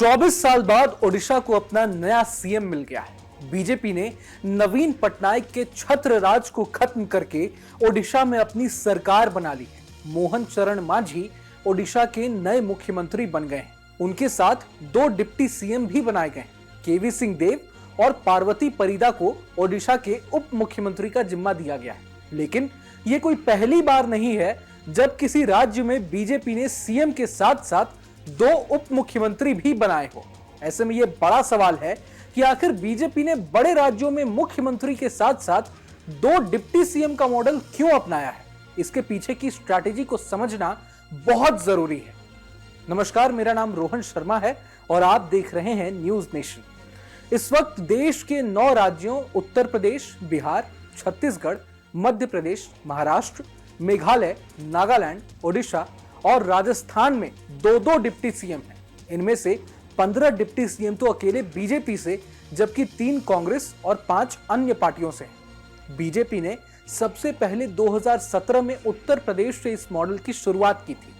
24 साल बाद ओडिशा को अपना नया सीएम मिल गया है। बीजेपी ने नवीन पटनायक के छत्र राज को खत्म करके ओडिशा में अपनी सरकार बना ली है। मोहन चरण मांझी ओडिशा के नए मुख्यमंत्री बन गए हैं। उनके साथ 2 डिप्टी सीएम भी बनाए गए। केवी सिंह देव और पार्वती परिदा को ओडिशा के उप मुख्यमंत्री का जिम्मा दिया गया है। लेकिन यह कोई पहली बार नहीं है जब किसी राज्य में बीजेपी ने सीएम के साथ साथ 2 उप मुख्यमंत्री भी बनाए हो। ऐसे में यह बड़ा सवाल है कि आखिर बीजेपी ने बड़े राज्यों में मुख्यमंत्री के साथ साथ 2 डिप्टी सीएम का मॉडल क्यों अपनाया है। इसके पीछे की स्ट्रैटेजी को समझना बहुत जरूरी है। नमस्कार, मेरा नाम रोहन शर्मा है और आप देख रहे हैं न्यूज नेशन। इस वक्त देश के 9 राज्यों उत्तर प्रदेश, बिहार, छत्तीसगढ़, मध्य प्रदेश, महाराष्ट्र, मेघालय, नागालैंड, ओडिशा और राजस्थान में 2-2 डिप्टी सीएम हैं। इनमें से 15 डिप्टी सीएम तो अकेले बीजेपी से, जबकि 3 कांग्रेस और 5 अन्य पार्टियों से हैं। बीजेपी ने सबसे पहले 2017 में उत्तर प्रदेश से इस मॉडल की शुरुआत की थी।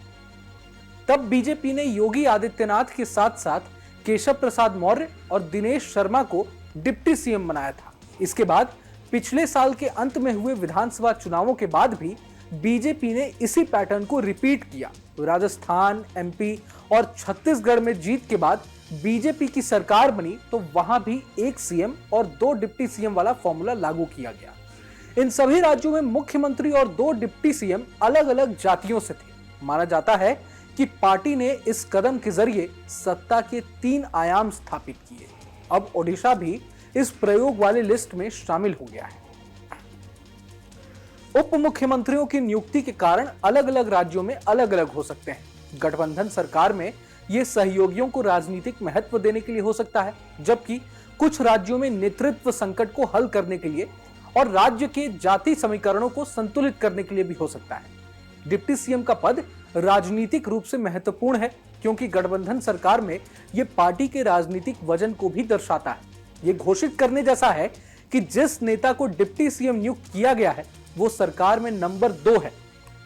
तब बीजेपी ने योगी आदित्यनाथ के साथ साथ केशव प्रसाद मौर्य और दिनेश शर्मा को डिप्टी सीएम बनाया था। इसके बाद पिछले साल के अंत में हुए विधानसभा चुनावों के बाद भी बीजेपी ने इसी पैटर्न को रिपीट किया। राजस्थान, एमपी और छत्तीसगढ़ में जीत के बाद बीजेपी की सरकार बनी तो वहां भी 1 सीएम और 2 डिप्टी सीएम वाला फॉर्मूला लागू किया गया। इन सभी राज्यों में मुख्यमंत्री और 2 डिप्टी सीएम अलग अलग जातियों से थे। माना जाता है कि पार्टी ने इस कदम के जरिए सत्ता के 3 आयाम स्थापित किए। अब ओडिशा भी इस प्रयोग वाले लिस्ट में शामिल हो गया है। उप मुख्यमंत्रियों की नियुक्ति के कारण अलग अलग राज्यों में अलग अलग हो सकते हैं। गठबंधन सरकार में ये सहयोगियों को राजनीतिक महत्व देने के लिए हो सकता है, जबकि कुछ राज्यों में नेतृत्व संकट को हल करने के लिए और राज्य के जाति समीकरणों को संतुलित करने के लिए भी हो सकता है। डिप्टी सीएम का पद राजनीतिक रूप से महत्वपूर्ण है, क्योंकि गठबंधन सरकार में यह पार्टी के राजनीतिक वजन को भी दर्शाता है। यह घोषित करने जैसा है कि जिस नेता को डिप्टी सीएम नियुक्त किया गया है वो सरकार में नंबर 2 है।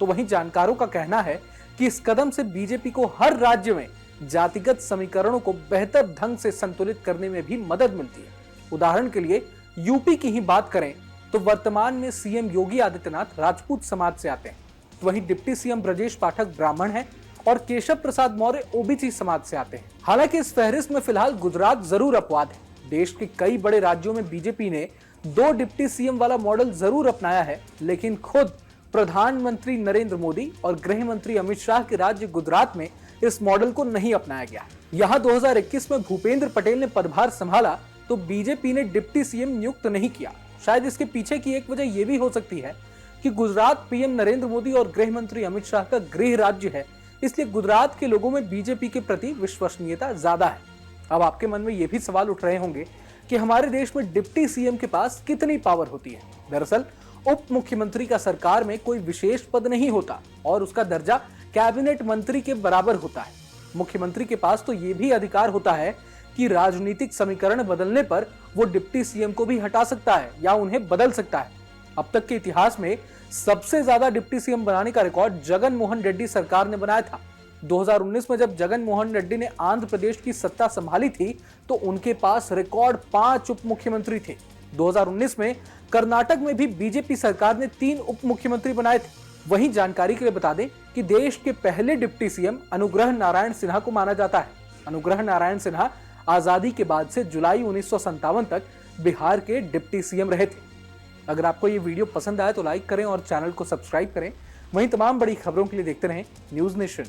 तो वहीं जानकारों का कहना है कि इस कदम से बीजेपी को हर राज्य में जातिगत समीकरणों को बेहतर ढंग से संतुलित करने में भी मदद मिलती है। उदाहरण के लिए यूपी की ही बात करें तो वर्तमान में सीएम योगी आदित्यनाथ राजपूत समाज से आते हैं, तो वहीं डिप्टी सीएम ब्रजेश पाठक ब्राह्मण हैं और केशव प्रसाद मौर्य ओबीसी समाज से आते हैं। हालांकि इस फहरिस्त में फिलहाल गुजरात जरूर अपवाद है। देश के कई बड़े राज्यों में बीजेपी ने 2 डिप्टी सीएम वाला मॉडल जरूर अपनाया है, लेकिन खुद प्रधानमंत्री नरेंद्र मोदी और गृह मंत्री अमित शाह के राज्य गुजरात में इस मॉडल को नहीं अपनाया गया। यहां 2021 में भूपेंद्र पटेल ने पदभार संभाला तो बीजेपी ने डिप्टी सीएम नियुक्त नहीं किया। शायद इसके पीछे की एक वजह यह भी हो सकती है कि गुजरात पीएम नरेंद्र मोदी और गृह मंत्री अमित शाह का गृह राज्य है, इसलिए गुजरात के लोगों में बीजेपी के प्रति विश्वसनीयता ज्यादा है। अब आपके मन में यह भी सवाल उठ रहे होंगे कि हमारे देश में डिप्टी सीएम के पास कितनी पावर होती है। दरअसल उप मुख्यमंत्री का सरकार में कोई विशेष पद नहीं होता और उसका दर्जा कैबिनेट मंत्री के बराबर होता है। मुख्यमंत्री के पास तो यह भी अधिकार होता है कि राजनीतिक समीकरण बदलने पर वो डिप्टी सीएम को भी हटा सकता है या उन्हें बदल सकता है। अब तक के इतिहास में सबसे ज्यादा डिप्टी सीएम बनाने का रिकॉर्ड जगन मोहन रेड्डी सरकार ने बनाया था। 2019 में जब जगन मोहन रेड्डी ने आंध्र प्रदेश की सत्ता संभाली थी तो उनके पास रिकॉर्ड 5 उप मुख्यमंत्री थे। 2019 में कर्नाटक में भी बीजेपी सरकार ने 3 उप मुख्यमंत्री बनाए थे। वहीं जानकारी के लिए बता दें कि देश के पहले डिप्टी सीएम अनुग्रह नारायण सिन्हा को माना जाता है। अनुग्रह नारायण सिन्हा आजादी के बाद से जुलाई 1957 तक बिहार के डिप्टी सीएम रहे थे। अगर आपको ये वीडियो पसंद आए तो लाइक करें और चैनल को सब्सक्राइब करें। वहीं तमाम बड़ी खबरों के लिए देखते रहें न्यूज नेशन।